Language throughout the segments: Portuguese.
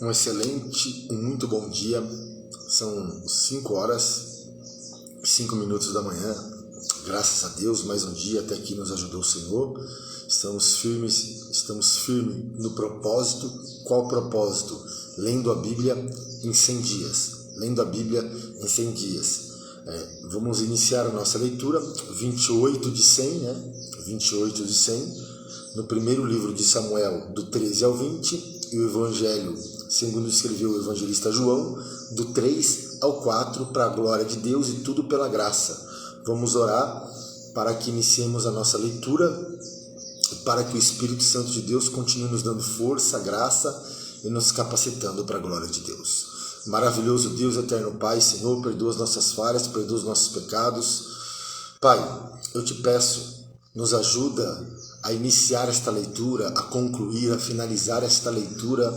Um excelente, muito bom dia. São 5 horas, 5 minutos da manhã. Graças a Deus, mais um dia até aqui nos ajudou o Senhor. Estamos firmes no propósito. Qual propósito? Lendo a Bíblia em 100 dias. Lendo a Bíblia em 100 dias. Vamos iniciar a nossa leitura, 28 de 100, né? 28 de 100, no primeiro livro de Samuel, do 13 ao 20, e o Evangelho, segundo escreveu o evangelista João, do 3 ao 4, para a glória de Deus e tudo pela graça. Vamos orar para que iniciemos a nossa leitura, para que o Espírito Santo de Deus continue nos dando força, graça e nos capacitando para a glória de Deus. Maravilhoso Deus, eterno Pai, Senhor, perdoa as nossas falhas, perdoa os nossos pecados. Pai, eu te peço, nos ajuda a iniciar esta leitura, a concluir, a finalizar esta leitura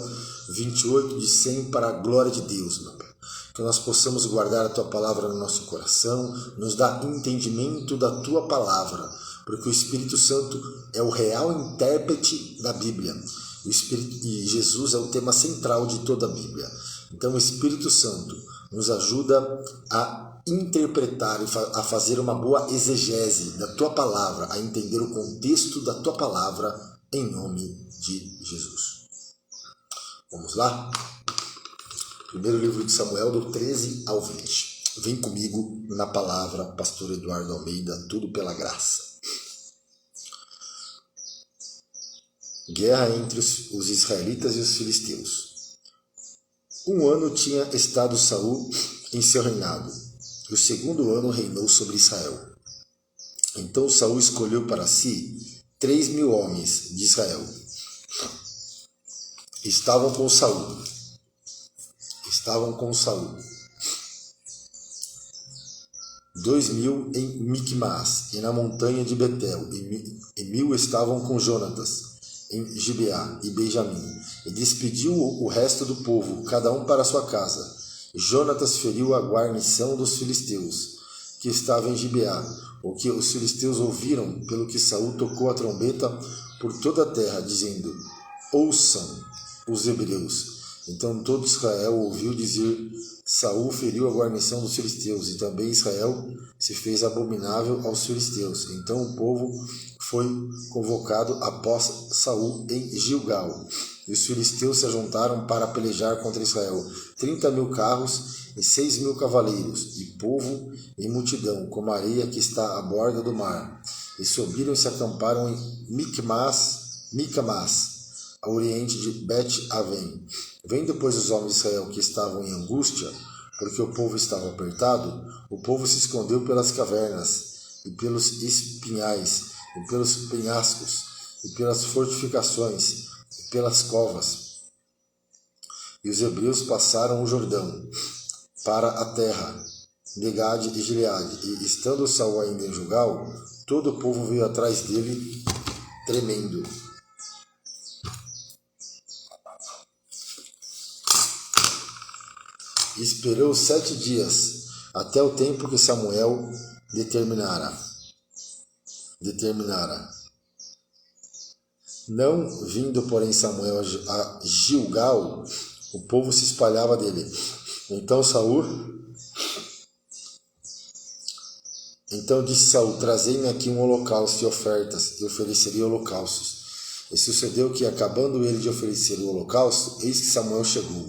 28 de 100 para a glória de Deus, meu Pai. Que nós possamos guardar a Tua palavra no nosso coração, nos dá entendimento da Tua palavra, porque o Espírito Santo é o real intérprete da Bíblia. E Jesus é o tema central de toda a Bíblia. Então o Espírito Santo nos ajuda a interpretar e a fazer uma boa exegese da Tua palavra, a entender o contexto da Tua palavra, em nome de Jesus. Vamos lá? Primeiro livro de Samuel, do 13 ao 20. Vem comigo na palavra, pastor Eduardo Almeida, tudo pela graça. Guerra entre os israelitas e os filisteus. 1 ano tinha estado Saul em seu reinado, e o 2º ano reinou sobre Israel. Então Saul escolheu para si 3.000 homens de Israel. Estavam com Saul. 2.000 em Micmas e na montanha de Betel, e 1.000 estavam com Jonatas em Gibeá e Benjamim, e despediu o resto do povo, cada um para sua casa. Jonatas feriu a guarnição dos filisteus, que estava em Gibeá, o que os filisteus ouviram, pelo que Saul tocou a trombeta por toda a terra, dizendo: ouçam os hebreus. Então todo Israel ouviu dizer: Saul feriu a guarnição dos filisteus, e também Israel se fez abominável aos filisteus. Então o povo foi convocado após Saul em Gilgal, e os filisteus se ajuntaram para pelejar contra Israel. 30.000 carros e 6.000 cavaleiros, e povo e multidão, como a areia que está à borda do mar. E subiram e se acamparam em Micmas, ao oriente de Bet-Aven. Vendo, pois, os homens de Israel que estavam em angústia, porque o povo estava apertado, o povo se escondeu pelas cavernas, e pelos espinhais, e pelos penhascos, e pelas fortificações, e pelas covas. E os hebreus passaram o Jordão para a terra de Gade e Gileade, e estando Saul ainda em Gilgal, todo o povo veio atrás dele, tremendo. E esperou 7 dias, até o tempo que Samuel determinara. Não vindo, porém, Samuel a Gilgal, o povo se espalhava dele. Então disse Saul: trazei-me aqui um holocausto e ofertas, e ofereceria holocaustos. E sucedeu que, acabando ele de oferecer o holocausto, eis que Samuel chegou.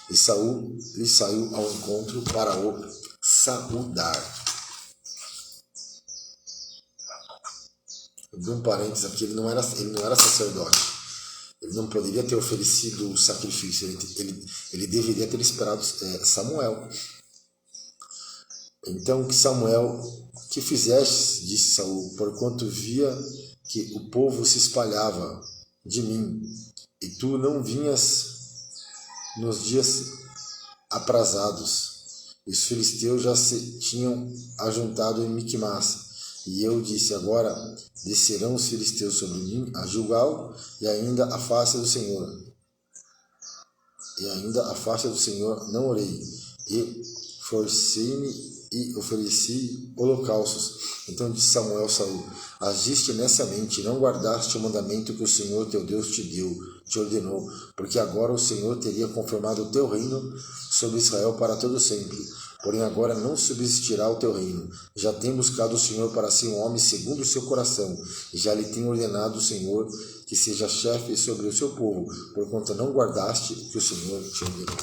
E Saul lhe saiu ao encontro para o saudar. Eu dou um parênteses aqui, ele não era sacerdote. Ele não poderia ter oferecido o sacrifício, ele deveria ter esperado Samuel. Então, que fizeste, disse Saul, porquanto via que o povo se espalhava de mim, e tu não vinhas nos dias aprazados. Os filisteus já se tinham ajuntado em Micmas, e eu disse: agora descerão os filisteus sobre mim a Gilgal, e ainda a face do Senhor não orei, e forcei-me e ofereci holocaustos. Então disse Samuel a Saul: agiste nessamente, não guardaste o mandamento que o Senhor teu Deus te ordenou, porque agora o Senhor teria confirmado o teu reino sobre Israel para todo sempre. Porém agora não subsistirá o teu reino. Já tem buscado o Senhor para si um homem segundo o seu coração, e já lhe tem ordenado o Senhor que seja chefe sobre o seu povo, porquanto não guardaste o que o Senhor te ordenou.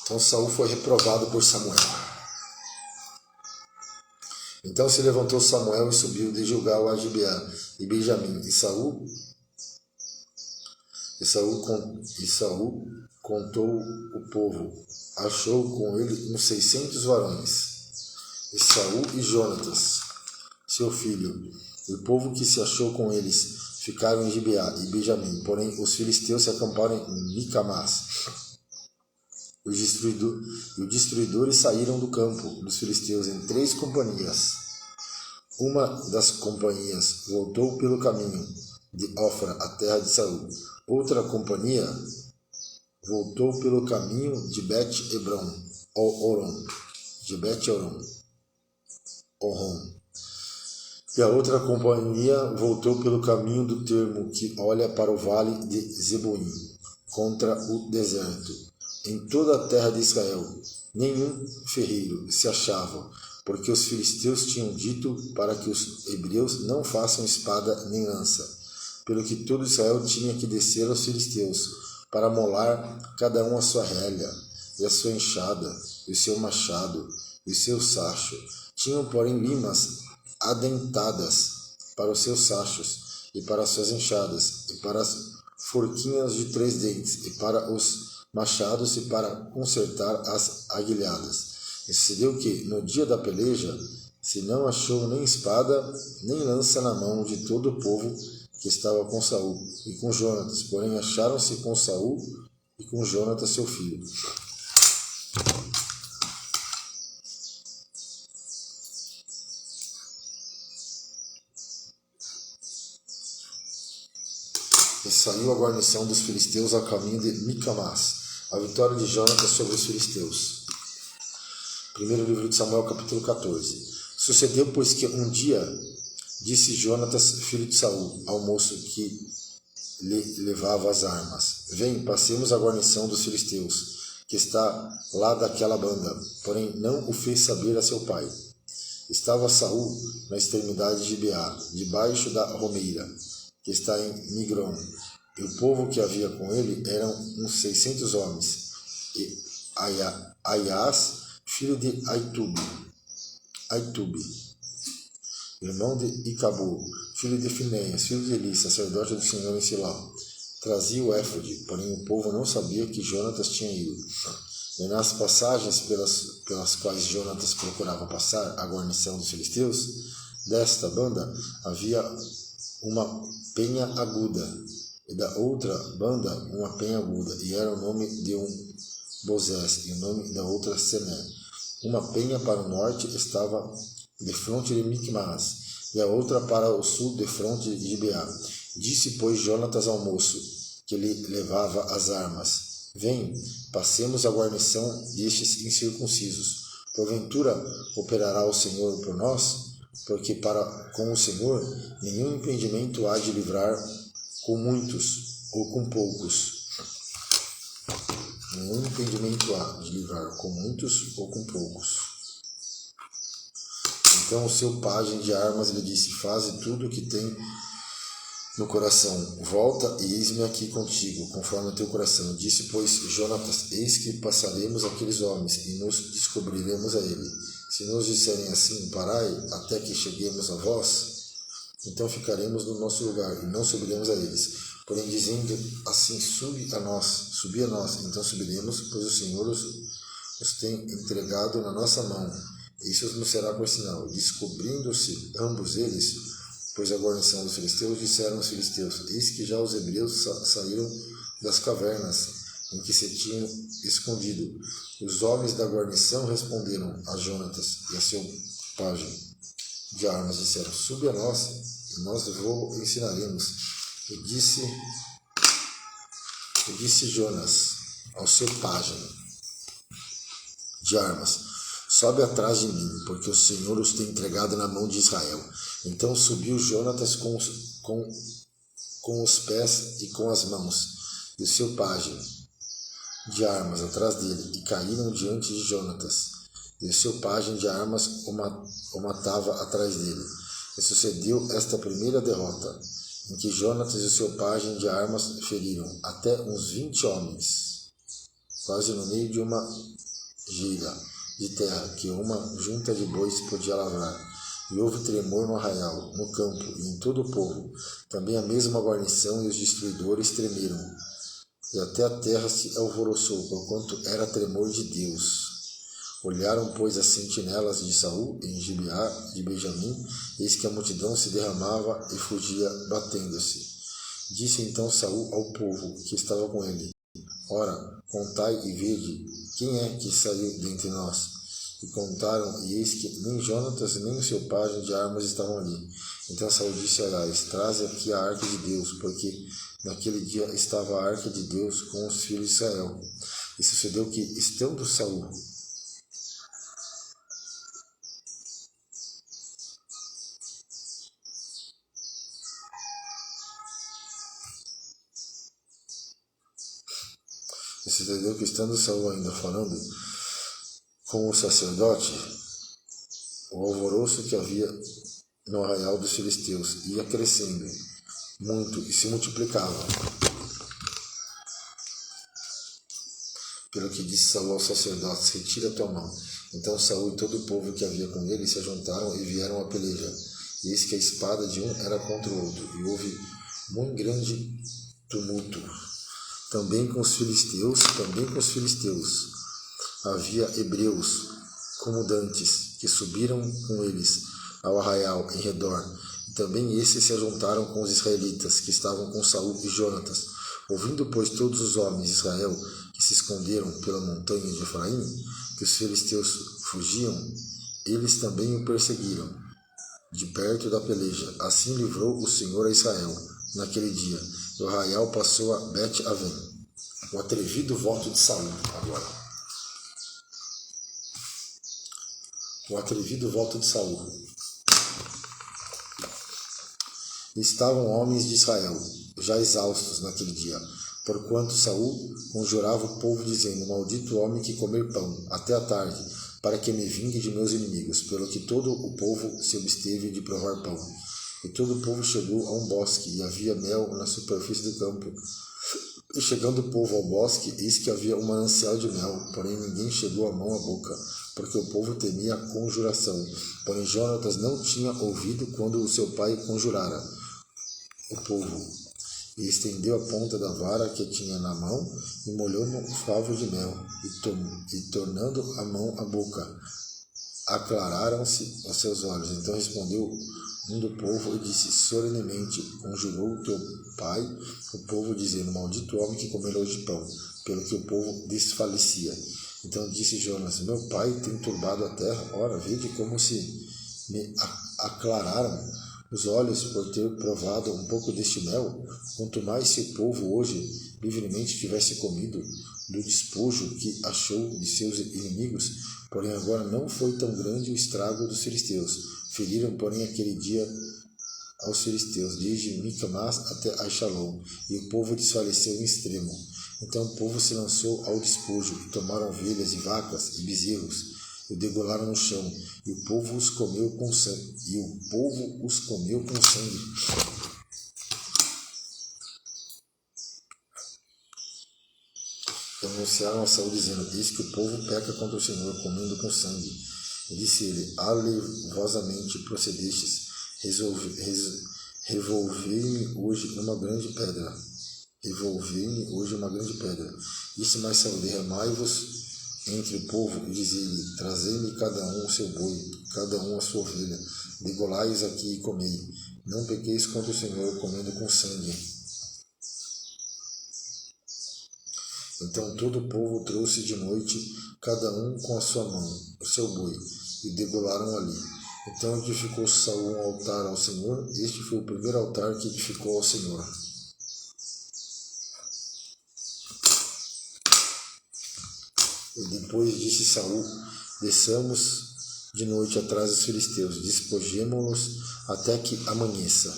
Então Saul foi reprovado por Samuel. Então se levantou Samuel e subiu de Gilgal a Gibeá e Benjamim. E Saul contou o povo. Achou com ele uns 600 varões. E Saul e Jonatas, seu filho, e o povo que se achou com eles, ficaram em Gibeá e Benjamim. Porém os filisteus se acamparam em Micamás. Os destruidores saíram do campo dos filisteus em 3 companhias. Uma das companhias voltou pelo caminho de Ofra, a terra de Saul. Outra companhia voltou pelo caminho de Bet-Hebron, E a outra companhia voltou pelo caminho do termo que olha para o vale de Zeboim, contra o deserto. Em toda a terra de Israel, nenhum ferreiro se achava, porque os filisteus tinham dito para que os hebreus não façam espada nem lança, pelo que todo Israel tinha que descer aos filisteus, para molar cada um a sua relha, e a sua enxada, e o seu machado, e o seu sacho. Tinham, porém, limas adentadas para os seus sachos, e para as suas enxadas, e para as forquinhas de 3 dentes, e para os machados e para consertar as aguilhadas. E sucedeu que, no dia da peleja, se não achou nem espada, nem lança na mão de todo o povo que estava com Saul e com Jonatas, porém acharam-se com Saul e com Jonatas seu filho. E saiu a guarnição dos filisteus ao caminho de Micamás. A vitória de Jonatas sobre os filisteus. Primeiro livro de Samuel, capítulo 14. Sucedeu, pois, que um dia disse Jonatas, filho de Saul, ao moço que lhe levava as armas: vem, passemos a guarnição dos filisteus, que está lá daquela banda. Porém não o fez saber a seu pai. Estava Saul na extremidade de Gibeá, debaixo da romeira, que está em Migron. E o povo que havia com ele eram uns 600 homens. E Aias, filho de Aitube, irmão de Icabu, filho de Finéias, filho de Eli, sacerdote do Senhor em Siló, trazia o éfode, porém o povo não sabia que Jonatas tinha ido. E nas passagens pelas quais Jonatas procurava passar a guarnição dos filisteus, desta banda havia uma penha aguda, e da outra banda uma penha aguda, e era o nome de um Bozés, e o nome da outra Sené. Uma penha para o norte estava defronte de Micmas, e a outra para o sul defronte de Gibeá. Disse, pois, Jonatas ao moço, que lhe levava as armas: vem, passemos a guarnição destes incircuncisos. Porventura operará o Senhor por nós? Porque com o Senhor nenhum impedimento há de livrar com muitos ou com poucos. Nenhum impedimento há de livrar com muitos ou com poucos. Então o seu pajem de armas lhe disse: faze tudo o que tem no coração. Volta e eis-me aqui contigo, conforme o teu coração. Disse, pois, Jonatas: eis que passaremos aqueles homens e nos descobriremos a ele. Se nos disserem assim: parai, até que cheguemos a vós, então ficaremos no nosso lugar e não subiremos a eles. Porém, dizendo assim: subi a nós, então subiremos, pois o Senhor os tem entregado na nossa mão. Isso nos será por sinal. Descobrindo-se ambos eles, pois a guarnição dos filisteus, disseram os filisteus: eis que já os hebreus saíram das cavernas em que se tinham escondido. Os homens da guarnição responderam a Jonatas e a seu pajem de armas, disseram: subi a nós, nós ensinaremos. E disse Jonas ao seu pajem de armas: sobe atrás de mim, porque o Senhor os tem entregado na mão de Israel. Então subiu Jonatas com os pés e com as mãos, e o seu pajem de armas atrás dele, e caíram diante de Jonatas. E o seu pajem de armas o matava atrás dele. E sucedeu esta primeira derrota, em que Jonatas e o seu pajem de armas feriram até uns 20 homens, quase no meio de uma gira de terra que uma junta de bois podia lavrar. E houve tremor no arraial, no campo e em todo o povo. Também a mesma guarnição e os destruidores tremeram. E até a terra se alvoroçou, porquanto era tremor de Deus. Olharam, pois, as sentinelas de Saul em Gibeá de Benjamim, eis que a multidão se derramava e fugia, batendo-se. Disse então Saul ao povo que estava com ele: ora, contai e vede quem é que saiu dentre nós. E contaram, e eis que nem Jonatas nem o seu pajem de armas estavam ali. Então Saul disse a Arais: traze aqui a arca de Deus, porque naquele dia estava a arca de Deus com os filhos de Israel. E sucedeu que, estando Saul ainda falando com o sacerdote, o alvoroço que havia no arraial dos filisteus ia crescendo muito e se multiplicava. Pelo que disse Saul aos sacerdotes: retira a tua mão. Então Saul e todo o povo que havia com ele se ajuntaram e vieram à peleja. E eis que a espada de um era contra o outro, e houve muito grande tumulto. Também com os filisteus havia hebreus comandantes que subiram com eles ao arraial em redor. E também esses se ajuntaram com os israelitas que estavam com Saul e Jonatas. Ouvindo, pois, todos os homens de Israel que se esconderam pela montanha de Efraim, que os filisteus fugiam, eles também o perseguiram de perto da peleja. Assim livrou o Senhor a Israel naquele dia. E o arraial passou a Bet-Aven. O atrevido voto de Saul agora. O atrevido voto de Saul. Estavam homens de Israel já exaustos naquele dia, porquanto Saul conjurava o povo, dizendo: maldito homem que comer pão até a tarde, para que me vingue de meus inimigos. Pelo que todo o povo se absteve de provar pão. E todo o povo chegou a um bosque, e havia mel na superfície do campo. E chegando o povo ao bosque, eis que havia um manancial de mel, porém ninguém chegou a mão à boca, porque o povo temia a conjuração. Porém Jonatas não tinha ouvido quando o seu pai conjurara o povo, e estendeu a ponta da vara que tinha na mão, e molhou no favo de mel, e tornando a mão à boca, aclararam-se os seus olhos. Então respondeu um do povo e disse: solenemente conjurou teu pai o povo, dizendo: maldito homem que comer hoje pão. Pelo que o povo desfalecia. Então disse Jonas: meu pai tem turbado a terra. Ora, vede como se me aclararam os olhos por ter provado um pouco deste mel. Quanto mais se o povo hoje livremente tivesse comido do despojo que achou de seus inimigos. Porém agora não foi tão grande o estrago dos filisteus. Feriram, porém, aquele dia aos filisteus, desde Micmas até Aishalom, e o povo desfaleceu em extremo. Então o povo se lançou ao despojo, e tomaram ovelhas e vacas e bezerros, e o degolaram no chão, e o povo os comeu com sangue. Anunciaram a Saul, dizendo: eis que o povo peca contra o Senhor, comendo com sangue. E disse ele: alevosamente procedestes, revolvei-me hoje uma grande pedra. Disse mais Saul: derramai-vos entre o povo, e dizei-lhe: trazei-me cada um o seu boi, cada um a sua ovelha, degolai-os aqui e comei. Não pequeis contra o Senhor, comendo com sangue. Então todo o povo trouxe de noite, cada um com a sua mão, o seu boi, e degolaram ali. Então edificou Saul um altar ao Senhor. Este foi o primeiro altar que edificou ao Senhor. E depois disse Saul: desçamos de noite atrás dos filisteus, despojemo-los até que amanheça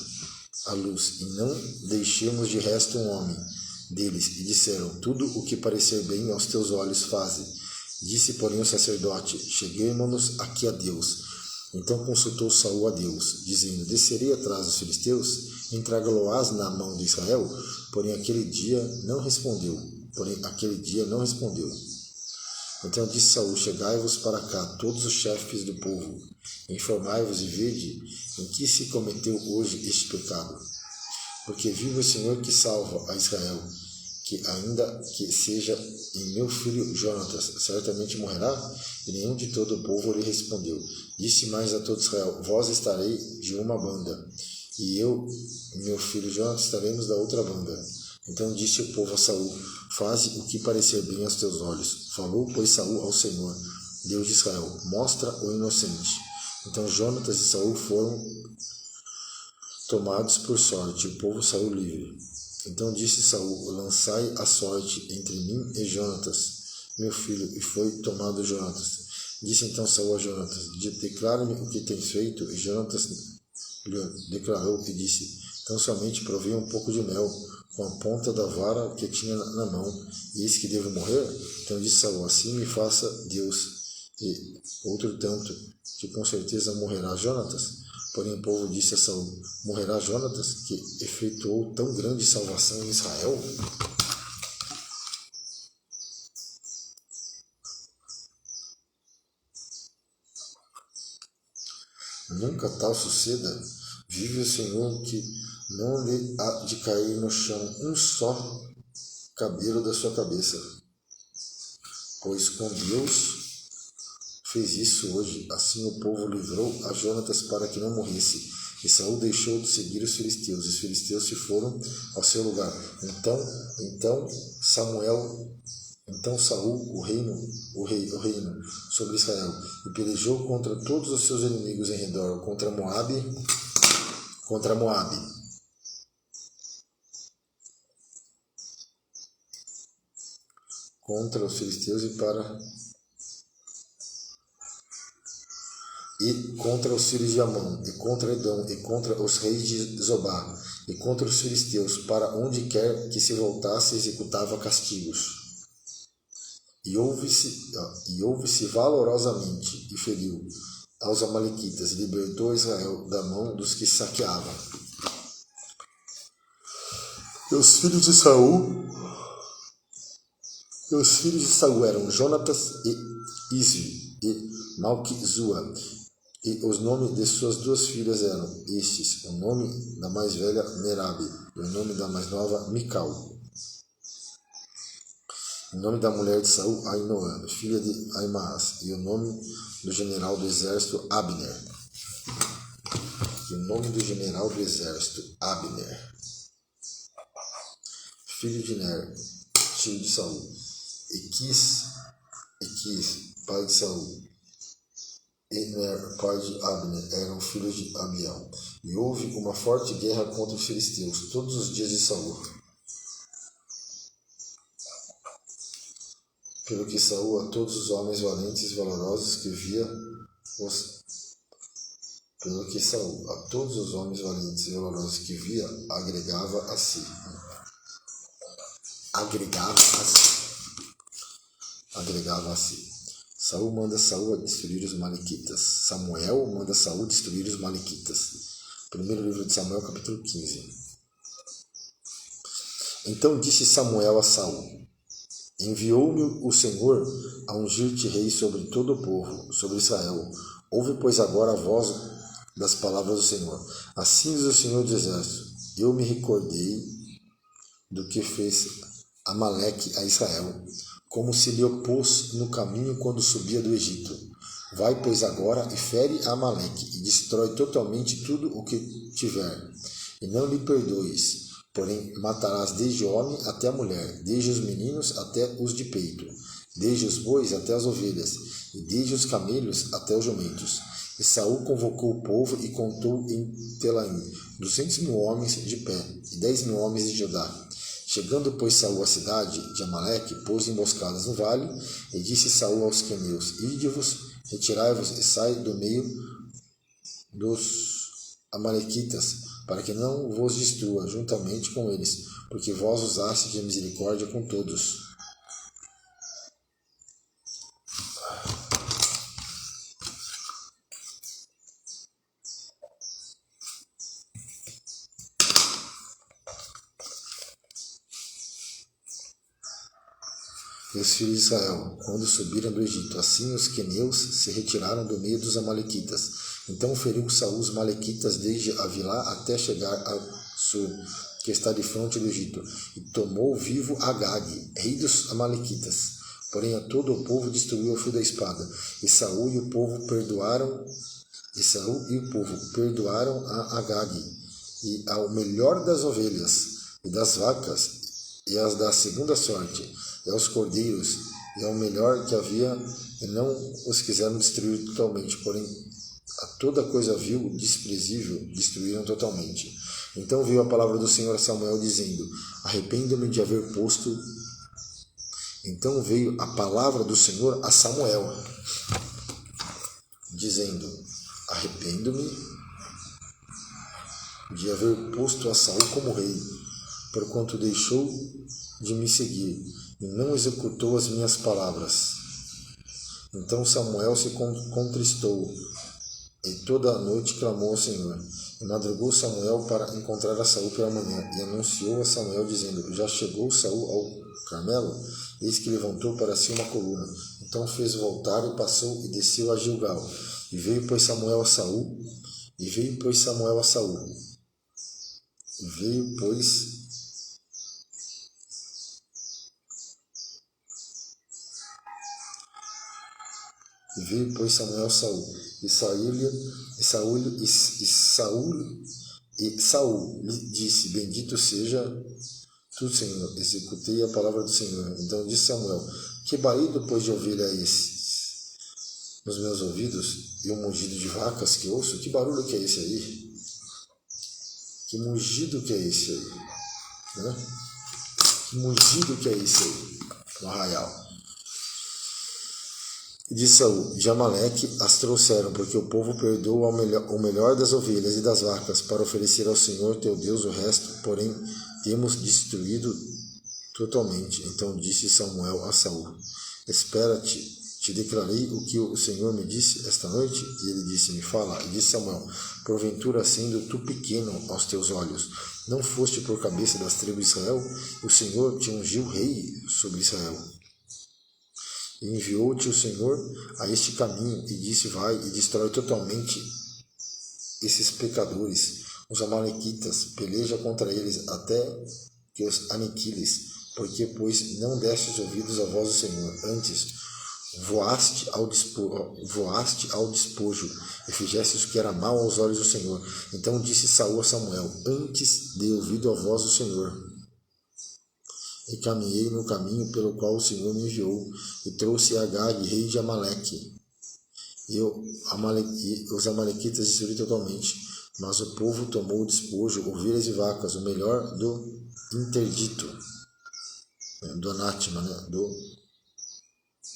a luz, e não deixemos de resto um homem deles. E disseram: tudo o que parecer bem aos teus olhos faze. Disse, porém, o sacerdote: cheguemo-nos aqui a Deus. Então consultou Saul a Deus, dizendo: descerei atrás dos filisteus, entregá-lo-ás na mão de Israel? Porém aquele dia não respondeu. Então disse Saul: chegai-vos para cá, todos os chefes do povo, informai-vos e vede em que se cometeu hoje este pecado. Porque vive o Senhor que salva a Israel, que ainda que seja em meu filho Jonatas, certamente morrerá? E nenhum de todo o povo lhe respondeu. Disse mais a todo Israel: vós estarei de uma banda, e eu e meu filho Jonatas estaremos da outra banda. Então disse o povo a Saul: faze o que parecer bem aos teus olhos. Falou, pois, Saul ao Senhor, Deus de Israel: mostra o inocente. Então Jonatas e Saul foram tomados por sorte, o povo saiu livre. Então disse Saul: lançai a sorte entre mim e Jonatas, meu filho. E foi tomado Jonatas. Disse então Saul a Jonatas: declara-me o que tens feito. E Jonatas lhe declarou e disse: então somente provei um pouco de mel com a ponta da vara que tinha na mão, e eis que devo morrer? Então disse Saul: assim me faça Deus, e outro tanto, que com certeza morrerá Jonatas. Porém o povo disse a Saul: morrerá Jonatas, que efetuou tão grande salvação em Israel? Nunca tal suceda. Vive o Senhor, que não lhe há de cair no chão um só cabelo da sua cabeça. Pois com Deus fez isso hoje. Assim o povo livrou a Jonatas para que não morresse. E Saul deixou de seguir os filisteus. Os filisteus se foram ao seu lugar. Então Saul, o reino sobre Israel, e pelejou contra todos os seus inimigos em redor, contra Moabe, contra os filisteus e contra os filhos de Amon, e contra Edom, e contra os reis de Zobá, e contra os filisteus, para onde quer que se voltasse, executava castigos. E houve-se valorosamente, e feriu aos amalequitas, e libertou Israel da mão dos que saqueavam. E os filhos de Saul eram Jonatas e Isvi, e Malquizua. E os nomes de suas duas filhas eram estes: o nome da mais velha Merabe, e o nome da mais nova Mical. O nome da mulher de Saul, Ainoã, filha de Aimaas, e o nome do general do exército, Abner. Filho de Ner, tio de Saul. Equis, pai de Saul, e Ner, pai de Abner, eram filhos de Abiel. E houve uma forte guerra contra os filisteus todos os dias de Saul. Pelo que Saul a todos os homens valentes e valorosos que via agregava a si. Samuel manda Saul destruir os malequitas. Primeiro livro de Samuel, capítulo 15. Então disse Samuel a Saul: enviou-me o Senhor a ungir-te rei sobre todo o povo, sobre Israel. Ouve, pois, agora a voz das palavras do Senhor. Assim diz o Senhor dos Exércitos: eu me recordei do que fez Amaleque a Israel, como se lhe opôs no caminho quando subia do Egito. Vai, pois, agora e fere a Amaleque, e destrói totalmente tudo o que tiver, e não lhe perdoes. Porém, matarás desde o homem até a mulher, desde os meninos até os de peito, desde os bois até as ovelhas, e desde os camelos até os jumentos. E Saul convocou o povo e contou em Telaim 200.000 homens de pé, e 10.000 homens de Judá. Chegando, pois, Saul à cidade de Amaleque, pôs emboscadas no vale, e disse Saul aos queneus: Ide-vos, retirai-vos e sai do meio dos amalequitas, para que não vos destrua juntamente com eles, porque vós usastes de misericórdia com todos. E os filhos de Israel, quando subiram do Egito, assim os queneus se retiraram do meio dos amalequitas. Então feriu Saul os amalequitas desde Avilá até chegar a Sur, que está de fronte do Egito, e tomou vivo Agag, rei dos amalequitas. Porém a todo o povo destruiu ao fio da espada. E Saul e o povo perdoaram a Agag, e ao melhor das ovelhas e das vacas, e as da segunda sorte, e aos cordeiros, e ao melhor que havia, e não os quiseram destruir totalmente, porém a toda coisa vil, desprezível, destruíram totalmente. Então veio a palavra do Senhor a Samuel, dizendo: Arrependo-me de haver posto. Então veio a palavra do Senhor a Samuel, dizendo: Arrependo-me de haver posto a Saul como rei, porquanto deixou de me seguir e não executou as minhas palavras. Então Samuel se contristou e toda a noite clamou ao Senhor. E madrugou Samuel para encontrar a Saul pela manhã, e anunciou a Samuel, dizendo: Já chegou Saul ao Carmelo? Eis que levantou para si uma coluna. Então fez voltar e passou e desceu a Gilgal. E veio, pois, Samuel a Saul. Samuel a Saul. E Saul lhe disse: Bendito seja tu, Senhor, executei a palavra do Senhor. Então disse Samuel: Que barulho, pois, de ovelha é esse nos meus ouvidos, e um mugido de vacas que ouço? Que barulho que é esse aí? Que mugido que é esse aí? Né? Que mugido que é esse aí? No arraial. E disse Saul: De Amaleque as trouxeram, porque o povo perdoou o melhor das ovelhas e das vacas, para oferecer ao Senhor teu Deus o resto, porém temos destruído totalmente. Então disse Samuel a Saul: Espera-te, te declarei o que o Senhor me disse esta noite? E ele disse: Me fala. E disse Samuel: Porventura, sendo tu pequeno aos teus olhos, não foste por cabeça das tribos de Israel? E o Senhor te ungiu rei sobre Israel. E enviou-te o Senhor a este caminho, e disse: Vai e destrói totalmente esses pecadores, os amalequitas, peleja contra eles até que os aniquiles, porque, pois, não destes ouvidos à voz do Senhor, antes voaste ao despojo, e fizeste o que era mal aos olhos do Senhor. Então disse Saul a Samuel: Antes dei ouvido à voz do Senhor, e caminhei no caminho pelo qual o Senhor me enviou, e trouxe Agag, rei de Amaleque. E os amalequitas destruí totalmente, mas o povo tomou o despojo, ovelhas e vacas, o melhor do interdito, do anátema, do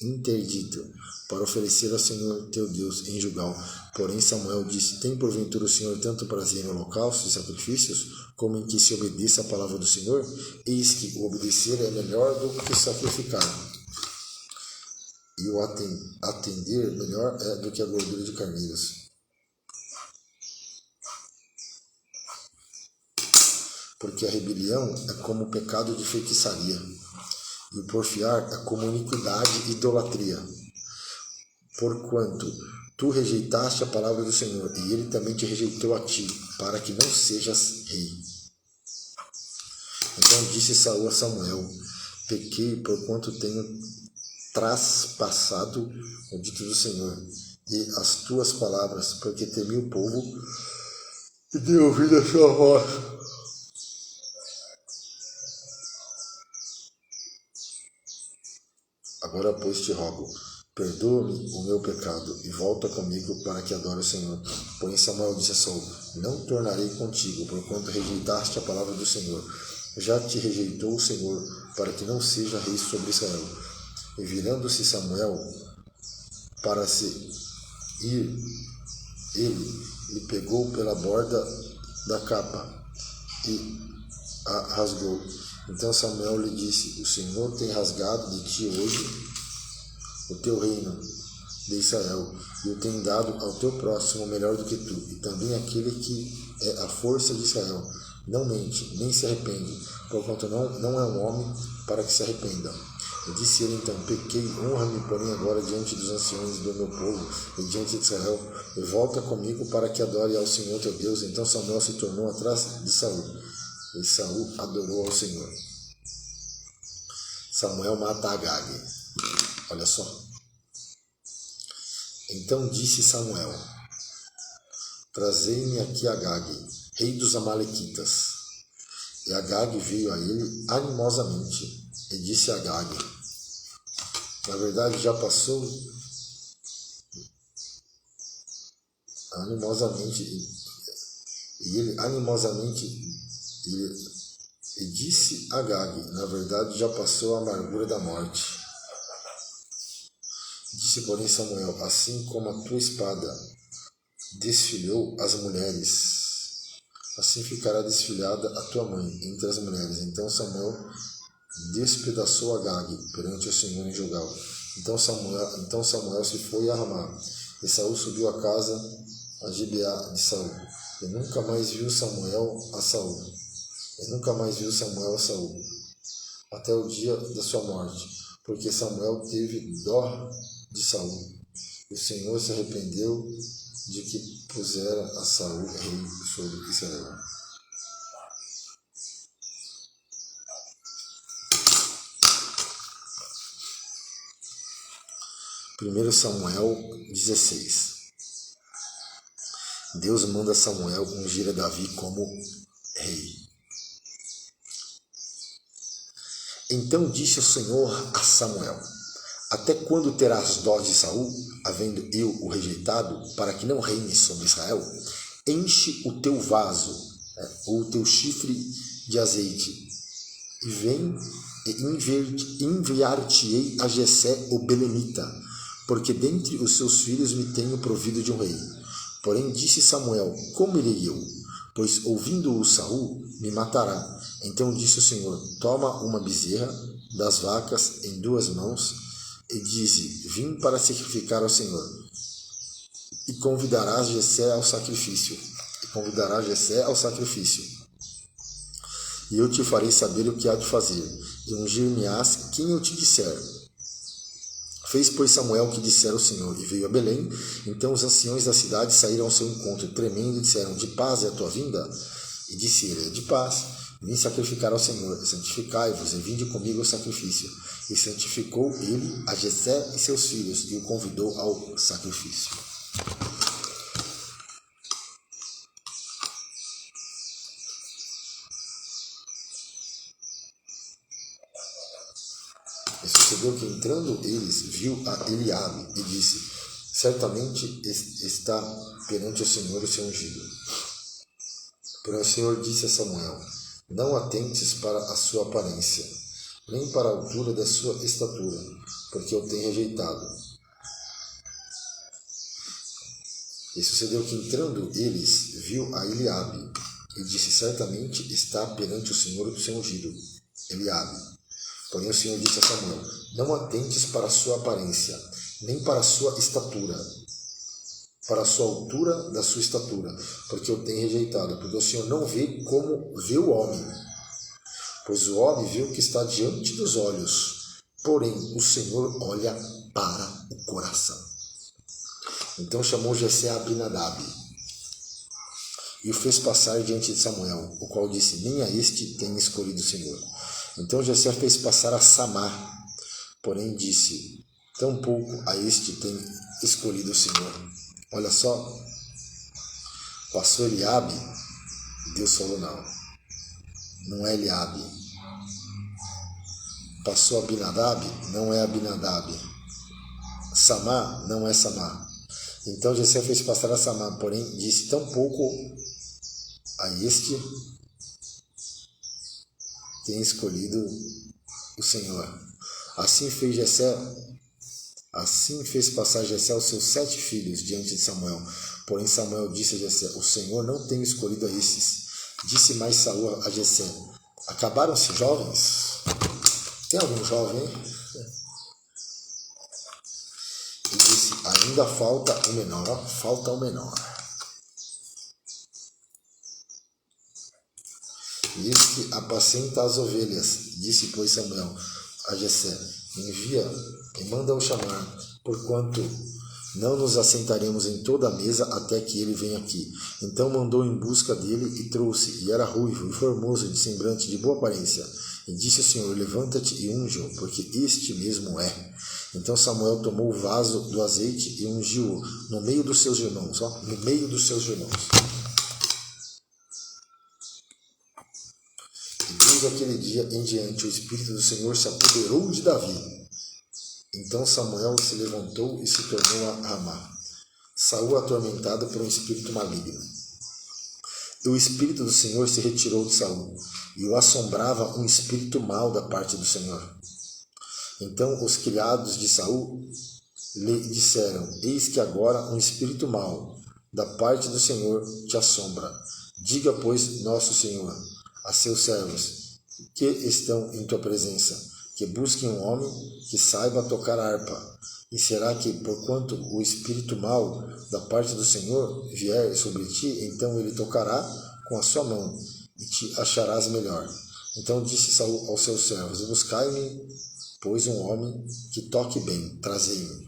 interdito, para oferecer ao Senhor teu Deus em Gilgal. Porém Samuel disse: Tem porventura o Senhor tanto prazer em holocaustos e sacrifícios, como em que se obedeça a palavra do Senhor? Eis que o obedecer é melhor do que sacrificar, e o atender melhor é do que a gordura de carneiros. Porque a rebelião é como o pecado de feitiçaria, e o porfiar é como iniquidade e idolatria. Porquanto tu rejeitaste a palavra do Senhor, e ele também te rejeitou a ti, para que não sejas rei. Então disse Saul a Samuel: Pequei, porquanto tenho traspassado o dito do Senhor e as tuas palavras, porque temi o povo e dei ouvido à sua voz. Agora, pois, te rogo, perdoa-me o meu pecado e volta comigo para que adore o Senhor. Porém Samuel disse a Saul: não tornarei contigo, porquanto rejeitaste a palavra do Senhor. Já te rejeitou o Senhor, para que não seja rei sobre Israel. E virando-se Samuel para se ir, ele lhe pegou pela borda da capa e a rasgou. Então Samuel lhe disse: o Senhor tem rasgado de ti hoje o teu reino de Israel, e o tem dado ao teu próximo melhor do que tu, e também aquele que é a força de Israel. Não mente, nem se arrepende, porquanto não é um homem para que se arrependa. E disse ele então: pequei, honra-me, porém, agora diante dos anciões do meu povo e diante de Israel, e volta comigo para que adore ao Senhor teu Deus. Então Samuel se tornou atrás de Saul, e Saul adorou ao Senhor. Samuel mata Agag. Olha só. Então disse Samuel: trazei-me aqui Agag, rei dos Amalequitas. E Agag veio a ele animosamente, e disse a Agag: na verdade já passou animosamente, e ele animosamente, e disse a Agag: na verdade já passou a amargura da morte. Disse, porém, Samuel: assim como a tua espada desfilhou as mulheres, assim ficará desfilhada a tua mãe entre as mulheres. Então Samuel despedaçou Agag perante o Senhor em Gilgal. Então Samuel se foi a Ramá, e Saul subiu a casa a Gibeá de Saul. E nunca mais viu Samuel a Saul. Até o dia da sua morte, porque Samuel teve dó de Saul. E o Senhor se arrependeu de que pusera a Saul rei sobre Israel. Primeiro Samuel 16. Deus manda Samuel ungir a Davi como rei. Então disse o Senhor a Samuel: até quando terás dó de Saul, havendo eu o rejeitado, para que não reine sobre Israel? Enche o teu vaso, ou o teu chifre de azeite, e vem e enviar-te-ei a Jessé o belemita, porque dentre os seus filhos me tenho provido de um rei. Porém disse Samuel: como irei eu? Pois ouvindo-o Saul, me matará. Então disse o Senhor: toma uma bezerra das vacas em 2 mãos, e dize: vim para sacrificar ao Senhor. E convidarás Jessé ao sacrifício. E eu te farei saber o que há de fazer, e ungir-me-ás quem eu te disser. Fez, pois, Samuel o que dissera o Senhor, e veio a Belém. Então os anciões da cidade saíram ao seu encontro, tremendo, e disseram: de paz é a tua vinda? E disse ele: é de paz. Vim sacrificar ao Senhor. Santificai-vos e vinde comigo ao sacrifício. E santificou ele a Jessé e seus filhos, e o convidou ao sacrifício. E sucedeu que, entrando eles, viu a Eliabe, e disse: certamente está perante o Senhor o seu ungido. Porém o Senhor disse a Samuel: não atentes para a sua aparência, nem para a altura da sua estatura, porque eu tenho rejeitado. E sucedeu que, entrando eles, viu a Eliabe, e disse: certamente está perante o Senhor o seu ungido, Eliabe. Porém o Senhor disse a Samuel: não atentes para a sua aparência, nem para a sua estatura, para a sua altura da sua estatura, porque eu tenho rejeitado. Porque o Senhor não vê como vê o homem, pois o homem vê o que está diante dos olhos, porém o Senhor olha para o coração. Então chamou Jessé a Abinadab e o fez passar diante de Samuel, o qual disse: nem a este tem escolhido o Senhor. Então Jessé fez passar a Samar, porém disse: tampouco a este tem escolhido o Senhor. Olha só, passou Eliabe, Deus falou: não é Eliabe. passou Abinadab, não é Abinadab. Samá, não é Samá. Então Jessé fez passar a Samá, porém disse: tão pouco a este tem escolhido o Senhor. Assim fez passar Jessé os seus 7 filhos diante de Samuel. Porém Samuel disse a Jessé: o Senhor não tem escolhido a estes. Disse mais Saul a Jessé: acabaram-se jovens? Tem algum jovem? E disse: ainda falta o menor. E este apacenta as ovelhas. Disse, pois, Samuel a Jessé: envia e manda-o chamar, porquanto não nos assentaremos em toda a mesa até que ele venha aqui. Então mandou em busca dele e trouxe, e era ruivo e formoso, de semblante de boa aparência. E disse o Senhor: levanta-te e unge-o, porque este mesmo é. Então Samuel tomou o vaso do azeite e ungiu-o no meio dos seus irmãos. No meio dos seus irmãos. E desde aquele dia em diante o Espírito do Senhor se apoderou de Davi. Então Samuel se levantou e se tornou a Ramá. Saul atormentado por um espírito maligno. E o Espírito do Senhor se retirou de Saul, e o assombrava um espírito mau da parte do Senhor. Então os criados de Saul lhe disseram: eis que agora um espírito mau da parte do Senhor te assombra. Diga, pois, nosso Senhor a seus servos que estão em tua presença, que busquem um homem que saiba tocar harpa. E será que, porquanto o espírito mau da parte do Senhor vier sobre ti, então ele tocará com a sua mão, e te acharás melhor. Então disse Saul aos seus servos: buscai-me, pois, um homem que toque bem, trazei-me.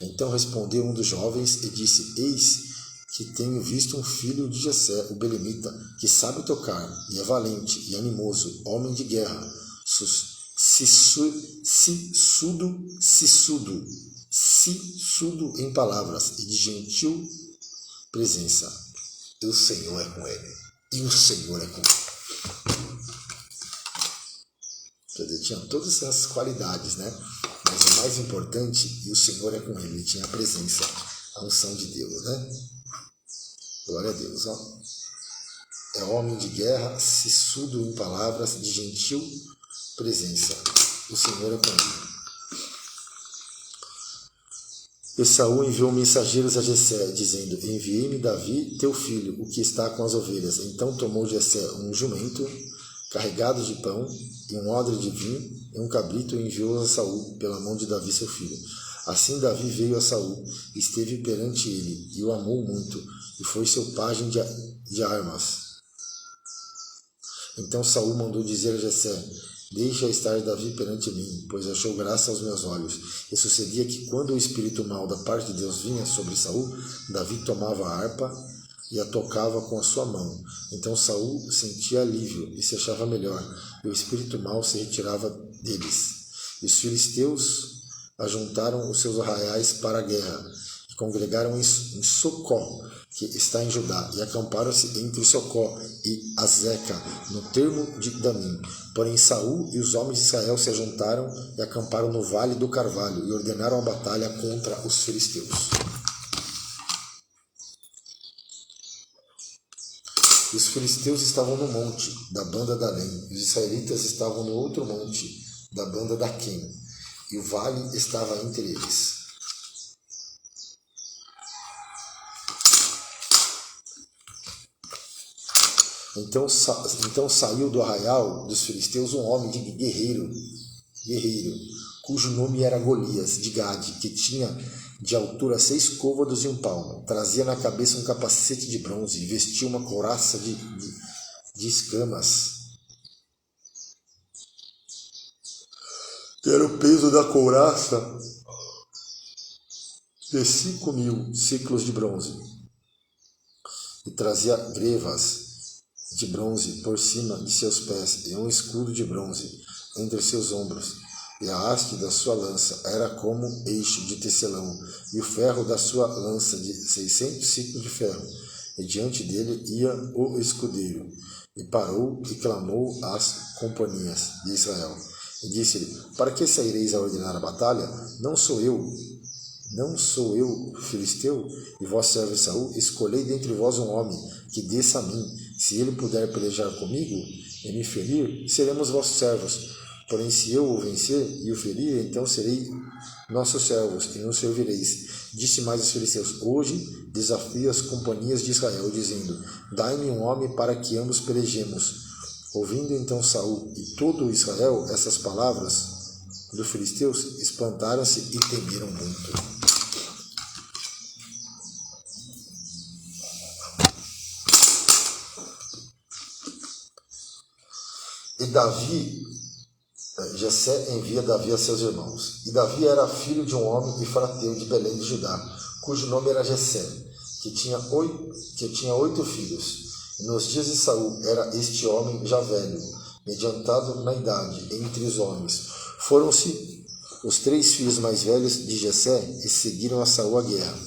Então respondeu um dos jovens e disse: eis que tenho visto um filho de Jessé, o belemita, que sabe tocar, e é valente e animoso, homem de guerra, sisudo em palavras e de gentil presença. E o Senhor é com ele. Quer dizer, tinha todas essas qualidades, né? Mas o mais importante, e o Senhor é com ele. Ele tinha a presença, a unção de Deus, né? Glória a Deus, ó. É homem de guerra, sisudo em palavras, de gentil presença. O Senhor é com ele. E Saul enviou mensageiros a Jessé, dizendo: enviei-me Davi, teu filho, o que está com as ovelhas. Então tomou Jessé um jumento carregado de pão e um odre de vinho e um cabrito, e enviou a Saul pela mão de Davi, seu filho. Assim Davi veio a Saul, esteve perante ele, e o amou muito, e foi seu pajem de armas. Então Saul mandou dizer a Jessé: deixa estar Davi perante mim, pois achou graça aos meus olhos. E sucedia que, quando o espírito mau da parte de Deus vinha sobre Saul, Davi tomava a harpa e a tocava com a sua mão. Então Saul sentia alívio e se achava melhor, e o espírito mau se retirava deles. E os filisteus ajuntaram os seus arraiais para a guerra, e congregaram em Socó, que está em Judá, e acamparam-se entre Socó e Azeca, no termo de Damim. Porém Saul e os homens de Israel se ajuntaram e acamparam no vale do Carvalho, e ordenaram a batalha contra os filisteus. Os filisteus estavam no monte da banda da Além, e os israelitas estavam no outro monte da banda da Quem, e o vale estava entre eles. Então saiu do arraial dos filisteus um homem de guerreiro, cujo nome era Golias, de Gade, que tinha de altura 6 côvados e 1 palmo. Trazia na cabeça um capacete de bronze e vestia uma couraça de escamas, que era o peso da couraça de 5.000 ciclos de bronze. E trazia grevas de bronze por cima de seus pés, e um escudo de bronze entre seus ombros, e a haste da sua lança era como eixo de tecelão, e o ferro da sua lança de 600 ciclos de ferro, e diante dele ia o escudeiro, e parou e clamou às companhias de Israel: E disse-lhe: para que saireis a ordenar a batalha? Não sou eu, filisteu, e vosso servo Saul? Escolhei dentre vós um homem que desça a mim. Se ele puder pelejar comigo e me ferir, seremos vossos servos. Porém, se eu o vencer e o ferir, então serei nossos servos, e nos servireis. Disse mais os filisteus: hoje desafio as companhias de Israel, dizendo: dai-me um homem para que ambos pelejemos. Ouvindo então Saul e todo Israel essas palavras dos filisteus, espantaram-se e temeram muito. E Jessé envia Davi a seus irmãos. E Davi era filho de um homem efrateu de Belém de Judá, cujo nome era Jessé, que tinha 8 filhos. E nos dias de Saul era este homem já velho, mediantado na idade, entre os homens. Foram-se os 3 filhos mais velhos de Jessé e seguiram a Saul à guerra.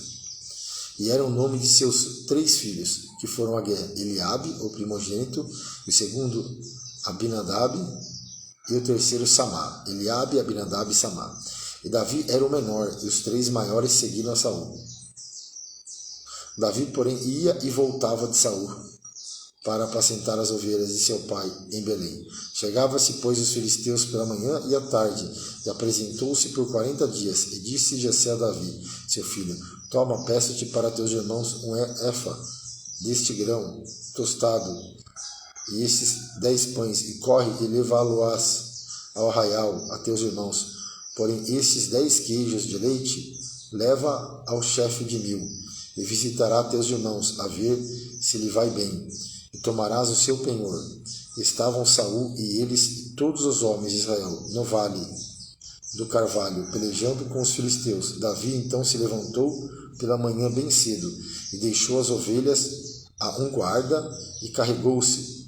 E era o nome de seus 3 filhos, que foram à guerra: Eliabe, o primogênito, o segundo Abinadab, e o terceiro Samá. Eliabe, Abinadab e Samá. E Davi era o menor, e os 3 maiores seguiram a Saul. Davi, porém, ia e voltava de Saul para apacentar as ovelhas de seu pai em Belém. Chegava-se, pois, os filisteus pela manhã e à tarde, e apresentou-se por 40 dias, e disse Jessé a Davi, seu filho: toma, peço-te para teus irmãos um efa deste grão tostado, e estes 10 pães, e corre e levá-lo-ás ao arraial a teus irmãos. Porém, estes 10 queijos de leite leva ao chefe de 1000, e visitará teus irmãos, a ver se lhe vai bem, e tomarás o seu penhor. Estavam Saul e eles e todos os homens de Israel no vale do Carvalho, pelejando com os filisteus. Davi então se levantou pela manhã bem cedo, e deixou as ovelhas a um guarda, e carregou-se,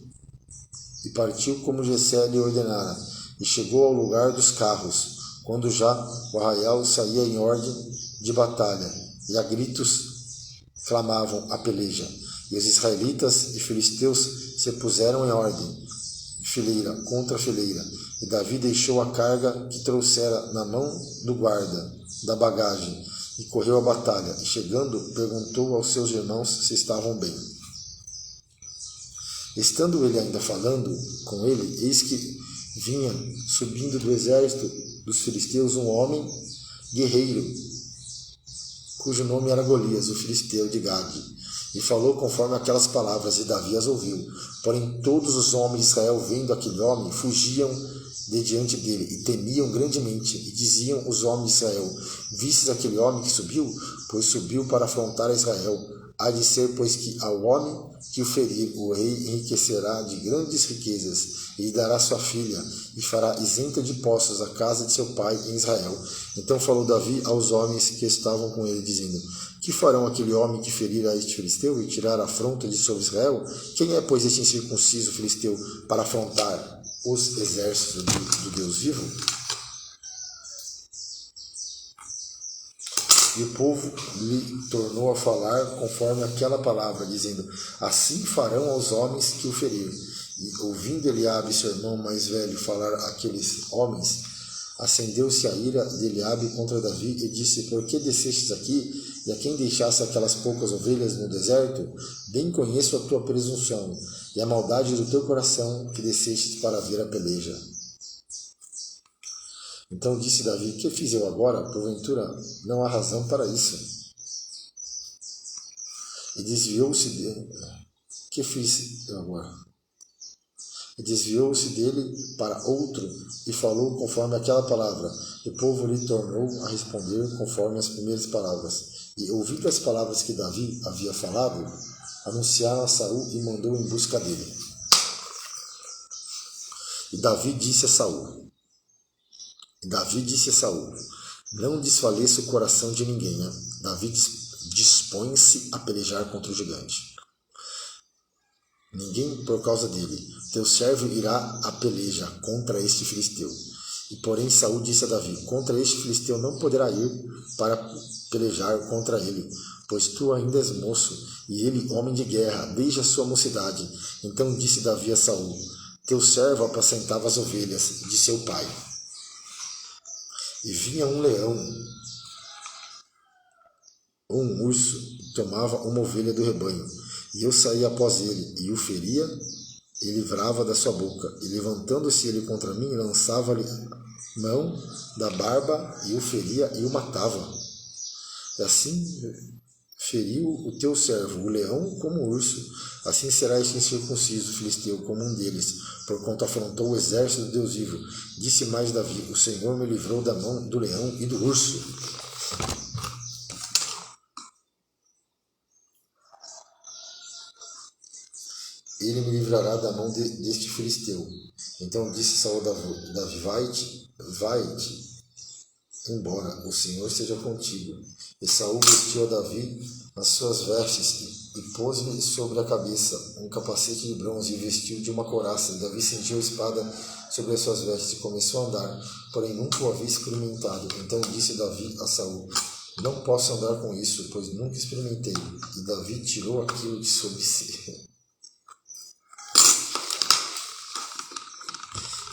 e partiu como Jessé lhe ordenara, e chegou ao lugar dos carros, quando já o arraial saía em ordem de batalha, e a gritos clamavam a peleja. E os israelitas e filisteus se puseram em ordem, fileira contra fileira. E Davi deixou a carga que trouxera na mão do guarda da bagagem, e correu à batalha, e chegando, perguntou aos seus irmãos se estavam bem. Estando ele ainda falando com ele, eis que vinha subindo do exército dos filisteus um homem guerreiro, cujo nome era Golias, o filisteu de Gade, e falou conforme aquelas palavras, e Davi as ouviu. Porém todos os homens de Israel, vendo aquele homem, fugiam de diante dele, e temiam grandemente, e diziam os homens de Israel: vistes aquele homem que subiu? Pois subiu para afrontar a Israel. Há de ser, pois, que ao homem que o ferir, o rei enriquecerá de grandes riquezas, e lhe dará sua filha, e fará isenta de impostos a casa de seu pai em Israel. Então falou Davi aos homens que estavam com ele, dizendo: que farão aquele homem que ferir a este filisteu e tirar a afronta de sobre Israel? Quem é, pois, este incircunciso filisteu para afrontar os exércitos do Deus vivo? E o povo lhe tornou a falar conforme aquela palavra, dizendo: assim farão aos homens que o feriram. E ouvindo Eliabe, seu irmão mais velho, falar àqueles homens, acendeu-se a ira de Eliabe contra Davi, e disse: por que descestes aqui, e a quem deixaste aquelas poucas ovelhas no deserto? Bem conheço a tua presunção, e a maldade do teu coração, que descestes para ver a peleja. Então disse Davi: que fiz eu agora? Porventura não há razão para isso. E desviou-se dele. Que fiz eu agora? E desviou-se dele para outro, e falou conforme aquela palavra. E o povo lhe tornou a responder conforme as primeiras palavras. E ouvindo as palavras que Davi havia falado, anunciaram a Saul e mandou em busca dele. E Davi disse a Saul: não desfaleça o coração de ninguém. Né? Davi dispõe-se a pelejar contra o gigante. Ninguém por causa dele. Teu servo irá a peleja contra este filisteu. E porém Saul disse a Davi: contra este filisteu não poderá ir para pelejar contra ele, pois tu ainda és moço, e ele homem de guerra, desde a sua mocidade. Então disse Davi a Saul: teu servo apacentava as ovelhas de seu pai. e vinha um leão ou um urso, tomava uma ovelha do rebanho, e eu saía após ele, e o feria, e livrava da sua boca, e levantando-se ele contra mim, lançava-lhe mão da barba, e o feria, e o matava. E assim feriu o teu servo, o leão como o urso. Assim será este incircunciso filisteu como um deles, porquanto afrontou o exército do Deus vivo. Disse mais Davi: o Senhor me livrou da mão do leão e do urso. Ele me livrará da mão deste filisteu. Então disse Saul a Davi: vai-te embora, o Senhor seja contigo. E Saul vestiu a Davi as suas vestes e pôs-lhe sobre a cabeça um capacete de bronze e vestiu de uma couraça. E Davi sentiu a espada sobre as suas vestes e começou a andar, porém nunca o havia experimentado. Então disse Davi a Saul: não posso andar com isso, pois nunca experimentei. E Davi tirou aquilo de sobre si.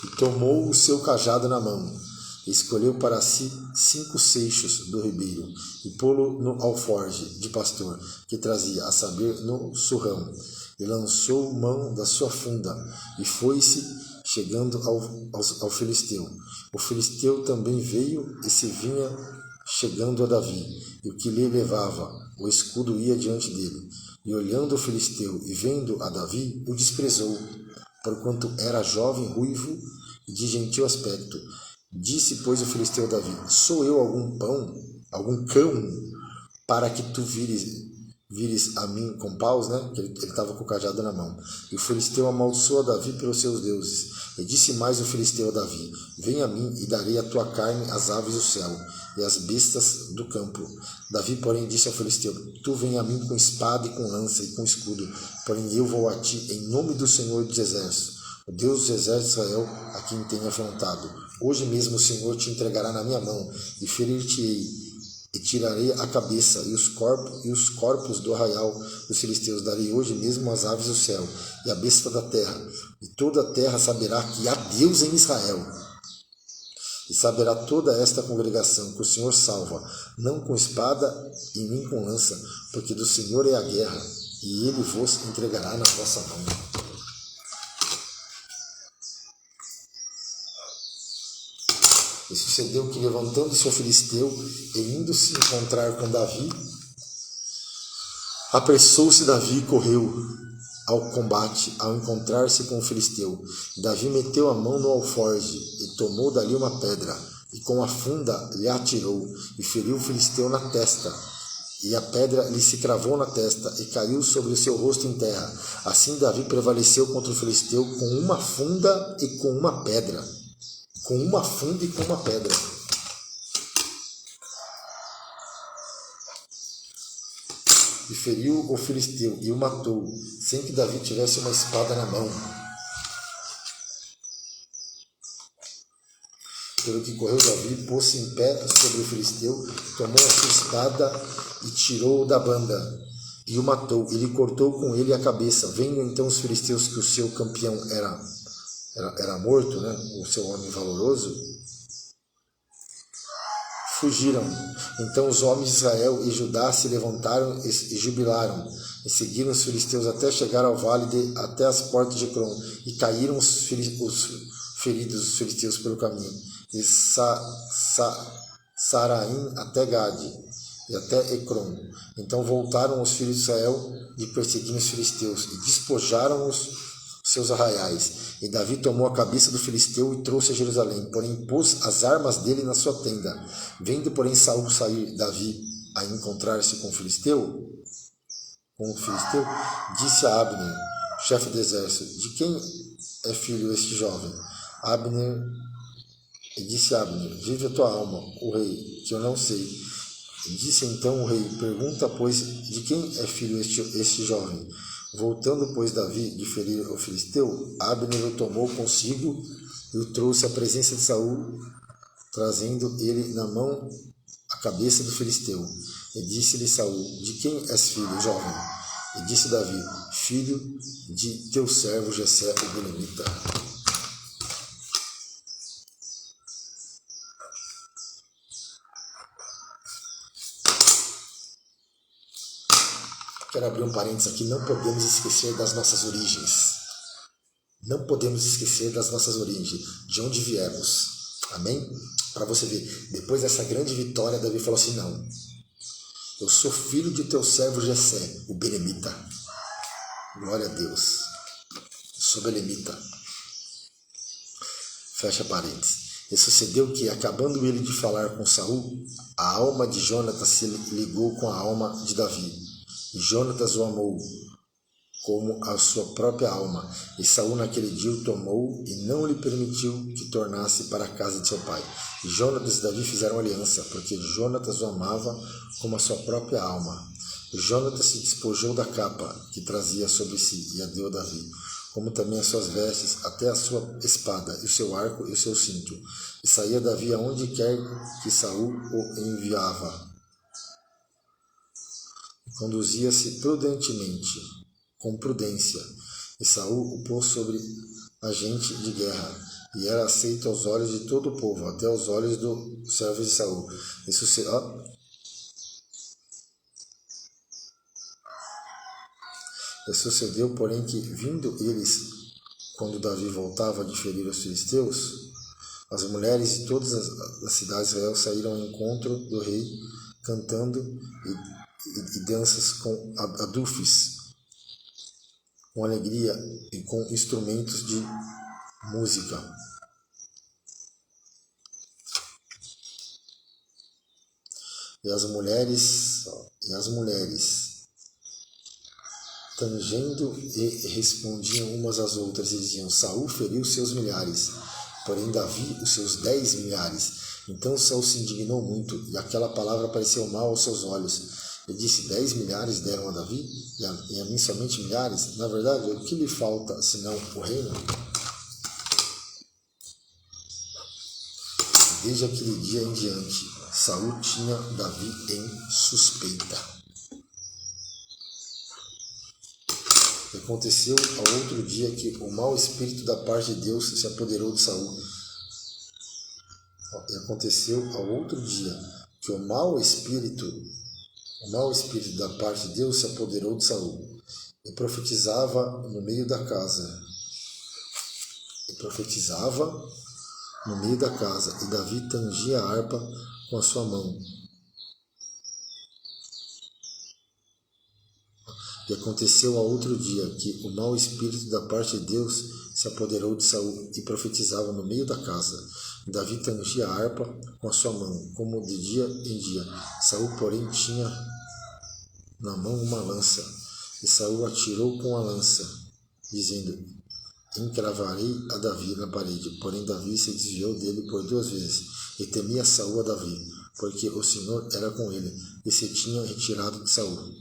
E tomou o seu cajado na mão, e escolheu para si 5 seixos do ribeiro, e pô-lo no alforje de pastor, que trazia, a saber, no surrão, e lançou mão da sua funda, e foi-se, chegando ao filisteu. O filisteu também veio, e se vinha chegando a Davi, e o que lhe levava, o escudo ia diante dele. E olhando o filisteu, e vendo a Davi, o desprezou, porquanto era jovem, ruivo e de gentil aspecto. Disse, pois, o filisteu a Davi: sou eu algum cão, para que tu vires a mim com paus, né? Que ele estava com o cajado na mão. E o filisteu amaldiçoou a Davi pelos seus deuses. E disse mais o filisteu a Davi: vem a mim, e darei a tua carne às aves do céu e às bestas do campo. Davi, porém, disse ao filisteu: tu vem a mim com espada e com lança e com escudo, porém eu vou a ti em nome do Senhor dos exércitos, o Deus dos exércitos de Israel, a quem tenho afrontado. Hoje mesmo o Senhor te entregará na minha mão, e ferir-te-ei, e tirarei a cabeça e os corpos do arraial dos filisteus. Darei hoje mesmo as aves do céu e a besta da terra, e toda a terra saberá que há Deus em Israel. E saberá toda esta congregação que o Senhor salva, não com espada e nem com lança, porque do Senhor é a guerra, e ele vos entregará na vossa mão. E sucedeu que, levantando-se o filisteu e indo-se encontrar com Davi, apressou-se Davi e correu ao combate ao encontrar-se com o filisteu. Davi meteu a mão no alforje e tomou dali uma pedra, e com a funda lhe atirou, e feriu o filisteu na testa. E a pedra lhe se cravou na testa, e caiu sobre o seu rosto em terra. Assim Davi prevaleceu contra o filisteu com uma funda e com uma pedra. Com uma funda e com uma pedra. E feriu o filisteu e o matou, sem que Davi tivesse uma espada na mão. Pelo que correu Davi, pôs-se em pé sobre o filisteu, tomou a sua espada e tirou-o da banda, e o matou, e lhe cortou com ele a cabeça. Vendo então os filisteus que o seu campeão era morto, né? O seu homem valoroso, fugiram. Então os homens de Israel e Judá se levantaram e jubilaram, e seguiram os filisteus até chegar ao vale, até as portas de Ecrom, e caíram os feridos dos filisteus pelo caminho, e Saraim até Gade, e até Ecrom. Então voltaram os filhos de Israel de perseguir os filisteus, e despojaram os seus arraiais. E Davi tomou a cabeça do filisteu e trouxe a Jerusalém, porém pôs as armas dele na sua tenda. Vendo, porém, Saul sair Davi a encontrar-se com o filisteu, disse a Abner, chefe do exército: de quem é filho este jovem? E disse Abner: vive a tua alma, o rei, que eu não sei. E disse então o rei: pergunta, pois, de quem é filho este jovem? Voltando, pois, Davi de ferir o filisteu, Abner o tomou consigo e o trouxe à presença de Saul, trazendo ele na mão a cabeça do filisteu. E disse-lhe Saul: de quem és filho, jovem? E disse Davi: filho de teu servo Jessé o belemita. Quero abrir um parênteses aqui, não podemos esquecer das nossas origens. Não podemos esquecer das nossas origens, de onde viemos. Amém? Para você ver, depois dessa grande vitória, Davi falou assim, não, eu sou filho de teu servo Jessé, o belemita. Glória a Deus. Sou belemita. Fecha parênteses. E sucedeu que, acabando ele de falar com Saul, a alma de Jonatas se ligou com a alma de Davi. E Jonatas o amou como a sua própria alma. E Saul naquele dia o tomou e não lhe permitiu que tornasse para a casa de seu pai. E Jonatas e Davi fizeram aliança, porque Jonatas o amava como a sua própria alma. E Jonatas se despojou da capa que trazia sobre si e a deu a Davi, como também as suas vestes, até a sua espada, e o seu arco e o seu cinto. E saía Davi aonde quer que Saul o enviava. E conduzia-se prudentemente, com prudência. E Saul o pôs sobre agente de guerra, e era aceito aos olhos de todo o povo, até aos olhos dos servos de Saul. E sucedeu, porém, que, vindo eles, quando Davi voltava de ferir os filisteus, as mulheres de todas as cidades de Israel saíram ao encontro do rei, cantando e danças com adufes, com alegria e com instrumentos de música. E as mulheres tangendo e respondiam umas às outras e diziam, Saul feriu seus milhares, porém Davi os seus 10 milhares. Então Saul se indignou muito, e aquela palavra pareceu mal aos seus olhos. Ele disse, 10 milhares deram a Davi, e a mim somente milhares? Na verdade, o que lhe falta, senão o reino? Desde aquele dia em diante, Saul tinha Davi em suspeita. Aconteceu ao outro dia que o mau espírito da parte de Deus se apoderou de Saul. Aconteceu ao outro dia que o mau espírito da parte de Deus se apoderou de Saul e profetizava no meio da casa. E Davi tangia a harpa com a sua mão. E aconteceu ao outro dia que o mau espírito da parte de Deus se apoderou de Saul e profetizava no meio da casa. Davi tangia a harpa com a sua mão, como de dia em dia. Saul, porém, tinha na mão uma lança. E Saul atirou com a lança, dizendo, encravarei a Davi na parede. Porém, Davi se desviou dele por 2 vezes. E temia Saul a Davi, porque o Senhor era com ele, e se tinha retirado de Saul.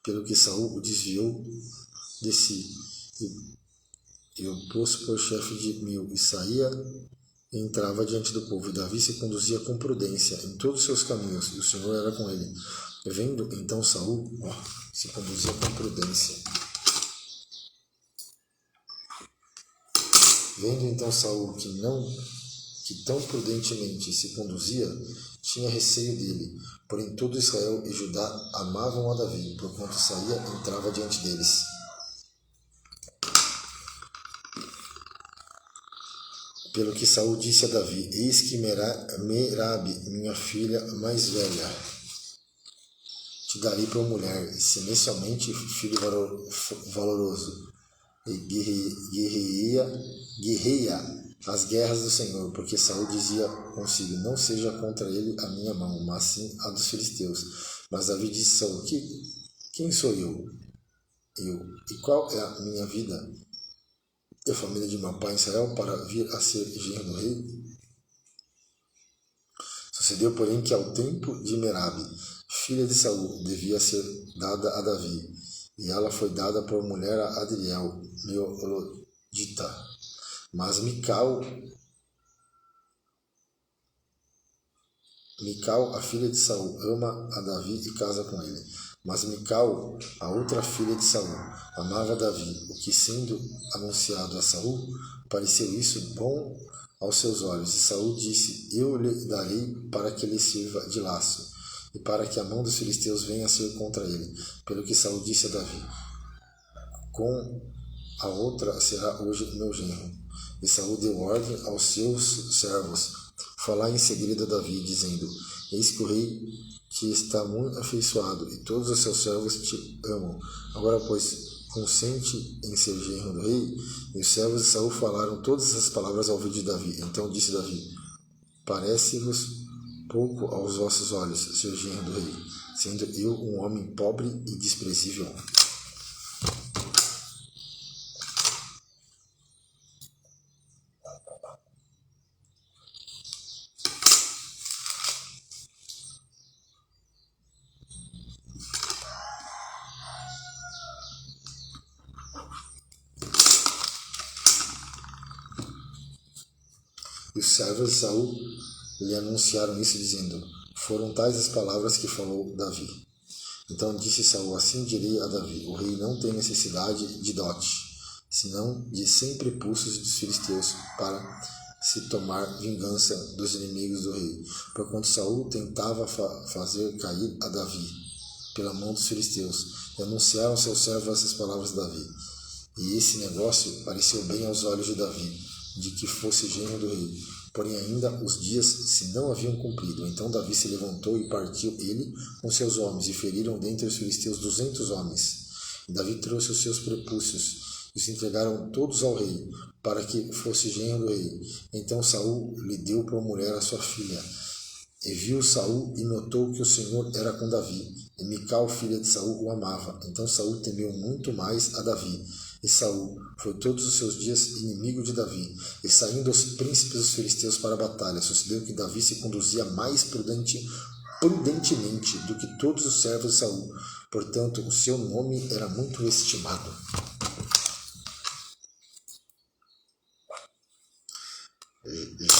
Pelo que Saul o desviou de si, e o pôs por chefe de 1000, e saía e entrava diante do povo. E Davi se conduzia com prudência em todos os seus caminhos, e o Senhor era com ele. Vendo então Saul, se conduzia com prudência. Vendo então Saul que tão prudentemente se conduzia, tinha receio dele. Porém todo Israel e Judá amavam a Davi, porquanto saía e entrava diante deles. Pelo que Saul disse a Davi, eis que Merabe, minha filha mais velha, te darei por mulher, se me somente filho valoroso, e guerreia as guerras do Senhor, porque Saul dizia consigo, não seja contra ele a minha mão, mas sim a dos filisteus. Mas Davi disse a Saul, quem sou eu? E qual é a minha vida e a família de meu pai Israel para vir a ser genro do rei? Sucedeu, porém, que ao tempo de Merabe, filha de Saul, devia ser dada a Davi, e ela foi dada por mulher a Adriel, Meolodita. Mas Mical, a filha de Saul, ama a Davi e casa com ele. Mas Mical, a outra filha de Saul, amava Davi, o que, sendo anunciado a Saul, pareceu isso bom aos seus olhos. E Saul disse, eu lhe darei para que lhe sirva de laço. e para que a mão dos filisteus venha a ser contra ele. Pelo que Saul disse a Davi: com a outra será hoje meu genro. E Saul deu ordem aos seus servos: falai em segredo a Davi, dizendo: eis que o rei que está muito afeiçoado, e todos os seus servos te amam. Agora, pois, consente em ser genro do rei. E os servos de Saul falaram todas essas palavras ao ouvido de Davi. Então disse Davi: parece-vos pouco aos vossos olhos ser genro do rei, sendo eu um homem pobre e desprezível? E os servos de Saul lhe anunciaram isso, dizendo: foram tais as palavras que falou Davi. Então disse Saul: assim direi a Davi: o rei não tem necessidade de dote, senão de 100 prepulsos dos filisteus, para se tomar vingança dos inimigos do rei. Porquanto Saul tentava fazer cair a Davi pela mão dos filisteus. E anunciaram aos seus servos essas palavras de Davi. E esse negócio pareceu bem aos olhos de Davi, de que fosse genro do rei. Porém ainda os dias se não haviam cumprido. Então Davi se levantou e partiu ele com seus homens, e feriram dentre os filisteus 200 homens. E Davi trouxe os seus prepúcios, e se entregaram todos ao rei, para que fosse genro do rei. Então Saul lhe deu por mulher a sua filha. E viu Saul e notou que o Senhor era com Davi, e Mical, filha de Saul, o amava. Então Saul temeu muito mais a Davi. E Saul foi todos os seus dias inimigo de Davi. E saindo os príncipes dos filisteus para a batalha, sucedeu que Davi se conduzia mais prudentemente do que todos os servos de Saul. Portanto, o seu nome era muito estimado.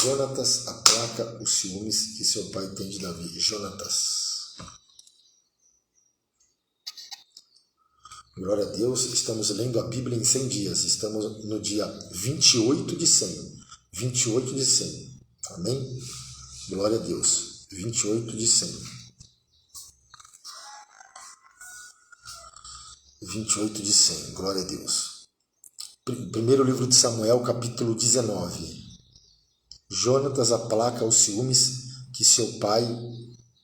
Jonatas aplaca os ciúmes que seu pai tem de Davi. Jonatas. Glória a Deus, estamos lendo a Bíblia em 100 dias. Estamos no dia 28 de 100. 28 de 100. Amém? Glória a Deus. 28 de 100. 28 de 100. Glória a Deus. Primeiro livro de Samuel, capítulo 19. Jonatas aplaca os ciúmes que seu pai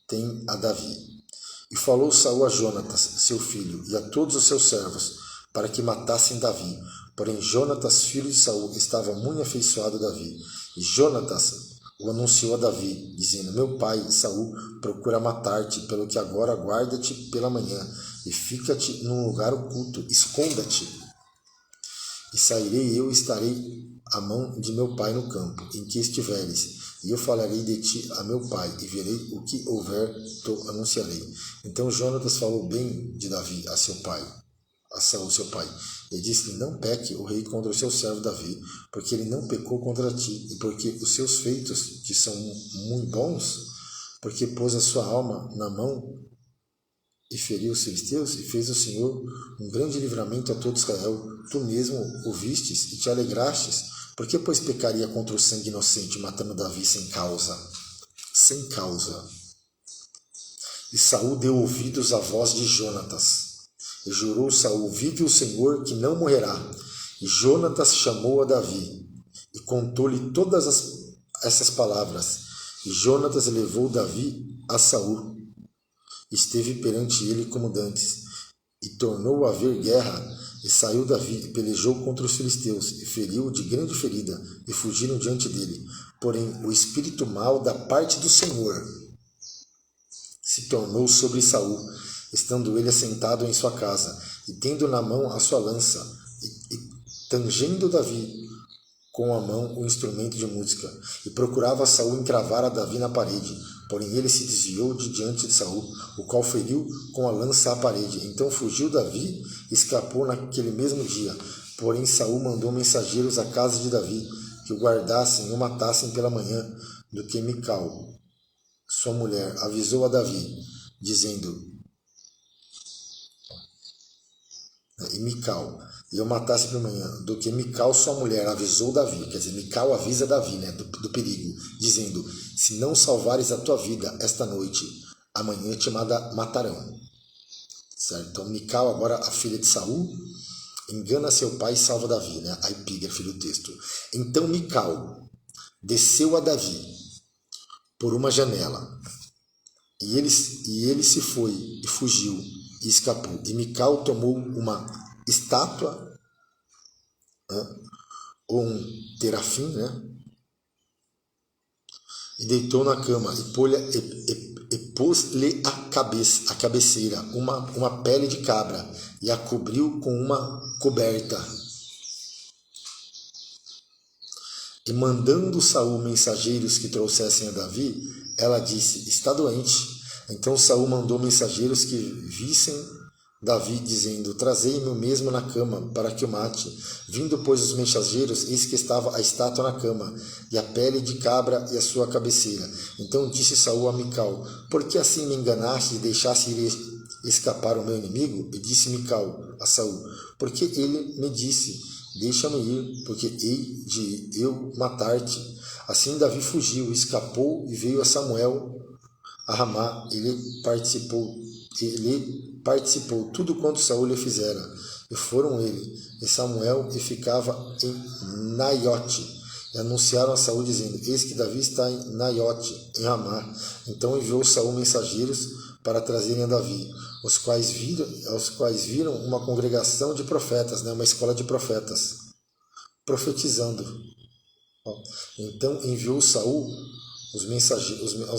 tem a Davi. E falou Saul a Jonatas, seu filho, e a todos os seus servos, para que matassem Davi. Porém Jonatas, filho de Saul, estava muito afeiçoado a Davi. E Jonatas o anunciou a Davi, dizendo: meu pai, Saul, procura matar-te, pelo que agora guarda-te pela manhã, e fica-te num lugar oculto, esconda-te. E sairei eu e estarei à mão de meu pai no campo, em que estiveres, e eu falarei de ti a meu pai, e verei o que houver, te anunciarei. Então Jonatas falou bem de Davi a seu pai, a Saul seu pai, e disse-lhe: não peque o rei contra o seu servo Davi, porque ele não pecou contra ti, e porque os seus feitos te são muito bons, porque pôs a sua alma na mão e feriu os filisteus, e fez o Senhor um grande livramento a todo Israel. Tu mesmo o vistes e te alegrastes. Por que, pois, pecaria contra o sangue inocente, matando Davi sem causa? Sem causa. E Saul deu ouvidos à voz de Jonatas. E jurou Saul: vive o Senhor, que não morrerá. E Jonatas chamou a Davi, e contou-lhe todas essas palavras. E Jonatas levou Davi a Saul. Esteve perante ele como dantes, e tornou a haver guerra, e saiu Davi, e pelejou contra os filisteus, e feriu de grande ferida, e fugiram diante dele. Porém, o espírito mau da parte do Senhor se tornou sobre Saul, estando ele assentado em sua casa, e tendo na mão a sua lança, e tangendo Davi com a mão o instrumento de música, e procurava Saul encravar a Davi na parede. Porém ele se desviou de diante de Saul, o qual feriu com a lança à parede. Então fugiu Davi e escapou naquele mesmo dia. Porém Saul mandou mensageiros à casa de Davi, que o guardassem e o matassem pela manhã, do que Mical, sua mulher, avisou a Davi, dizendo: e Mical, e eu matasse pela manhã, do que Mical, sua mulher, avisou Davi. Quer dizer, Mical avisa Davi, do perigo, dizendo: se não salvares a tua vida esta noite, amanhã te matarão. Certo? Então Mical, agora a filha de Saul, engana seu pai e salva Davi, né? A epígrafe do texto. Então Mical desceu a Davi por uma janela, e ele se foi e fugiu e escapou. E Mical tomou uma estátua, né? Ou um terafim, né? E deitou na cama e pôs-lhe a cabeceira, uma pele de cabra, e a cobriu com uma coberta. E mandando Saul mensageiros que trouxessem a Davi, ela disse: está doente. Então Saul mandou mensageiros que vissem Davi, dizendo: trazei-me o mesmo na cama, para que o mate. Vindo, pois, os mensageiros, eis que estava a estátua na cama, e a pele de cabra e a sua cabeceira. Então disse Saul a Mical: por que assim me enganaste e deixaste ir escapar o meu inimigo? E disse Mical a Saul: porque ele me disse: deixa-me ir, porque hei de eu matar-te. Assim Davi fugiu, escapou e veio a Samuel a Ramá. Ele participou tudo quanto Saul lhe fizera. E foram ele e Samuel e ficava em Naiote. E anunciaram a Saul, dizendo: eis que Davi está em Naiote, em Ramá. Então enviou Saul mensageiros para trazerem a Davi, os quais viram uma congregação de profetas, né, uma escola de profetas, profetizando. Então enviou Saul os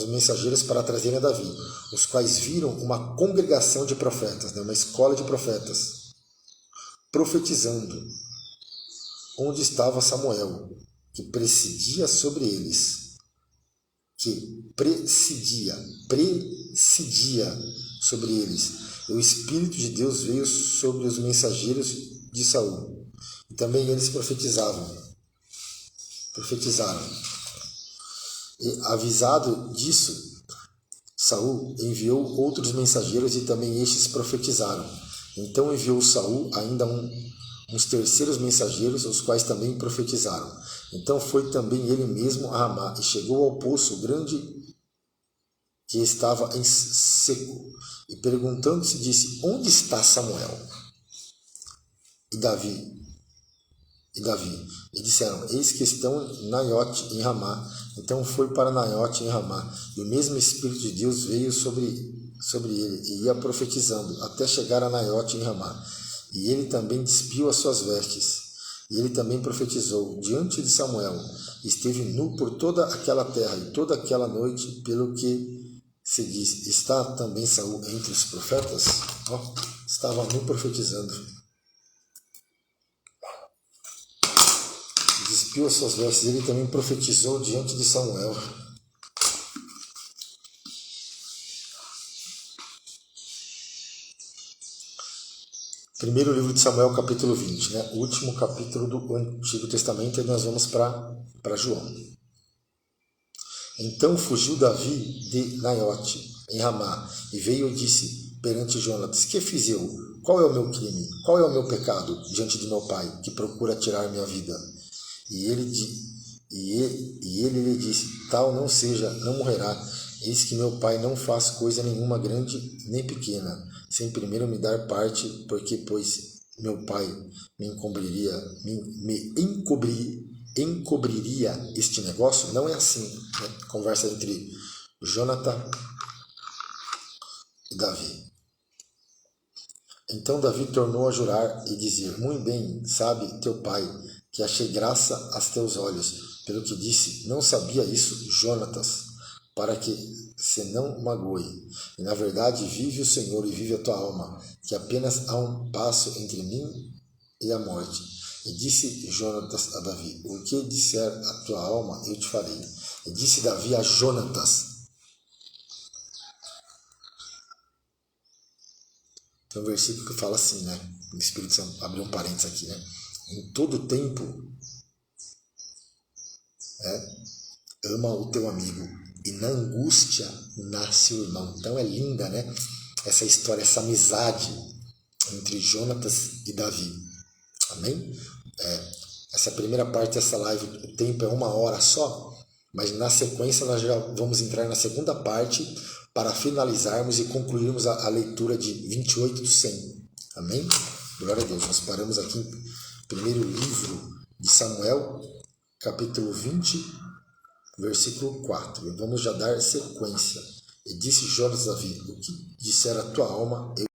mensageiros para trazerem a Davi, os quais viram uma congregação de profetas, né, uma escola de profetas, profetizando, onde estava Samuel, que presidia sobre eles, sobre eles. E o Espírito de Deus veio sobre os mensageiros de Saul, e também eles profetizaram. E avisado disso, Saul enviou outros mensageiros e também estes profetizaram. Então enviou Saul ainda uns terceiros mensageiros, os quais também profetizaram. Então foi também ele mesmo a Ramá e chegou ao poço grande que estava em seco. E perguntando-se, disse: onde está Samuel? E Davi. E disseram: eis que estão em Naiote, em Ramá. Então foi para Naiote, em Ramá. E o mesmo Espírito de Deus veio sobre ele, e ia profetizando, até chegar a Naiote, em Ramá. E ele também despiu as suas vestes. E ele também profetizou diante de Samuel. E esteve nu por toda aquela terra, e toda aquela noite, pelo que se diz: está também Saul entre os profetas? Estava nu profetizando. Despiu as suas vestes, ele também profetizou diante de Samuel. Primeiro livro de Samuel, capítulo 20, né? O último capítulo do Antigo Testamento, e nós vamos para João. Então fugiu Davi de Naiote, em Ramá, e veio e disse perante Jonatas: que fiz eu? Qual é o meu crime? Qual é o meu pecado diante de meu pai, que procura tirar minha vida? E ele lhe disse: tal não seja, não morrerá. Eis que meu pai não faz coisa nenhuma grande nem pequena, sem primeiro me dar parte, porque pois meu pai me encobriria este negócio. Não é assim, né? Conversa entre Jonathan e Davi. Então Davi tornou a jurar e dizer: muito bem, sabe teu pai, que achei graça aos teus olhos. Pelo que disse: não sabia isso, Jonatas, para que se não magoe. E na verdade vive o Senhor e vive a tua alma, que apenas há um passo entre mim e a morte. E disse Jonatas a Davi: o que disser a tua alma, eu te farei. E disse Davi a Jonatas. Tem um versículo que fala assim, né? O Espírito Santo abriu um parênteses aqui, né? Em todo tempo, ama o teu amigo, e na angústia nasce o irmão. Então é linda, né? Essa história, essa amizade entre Jonatas e Davi. Amém? Essa primeira parte dessa live, o tempo é 1 hora só, mas na sequência nós já vamos entrar na segunda parte, para finalizarmos e concluirmos a leitura de 28 do 100. Amém? Glória a Deus. Nós paramos aqui em primeiro livro de Samuel, capítulo 20, versículo 4. E vamos já dar sequência. E disse Jonas a Davi: o que disser a tua alma, eu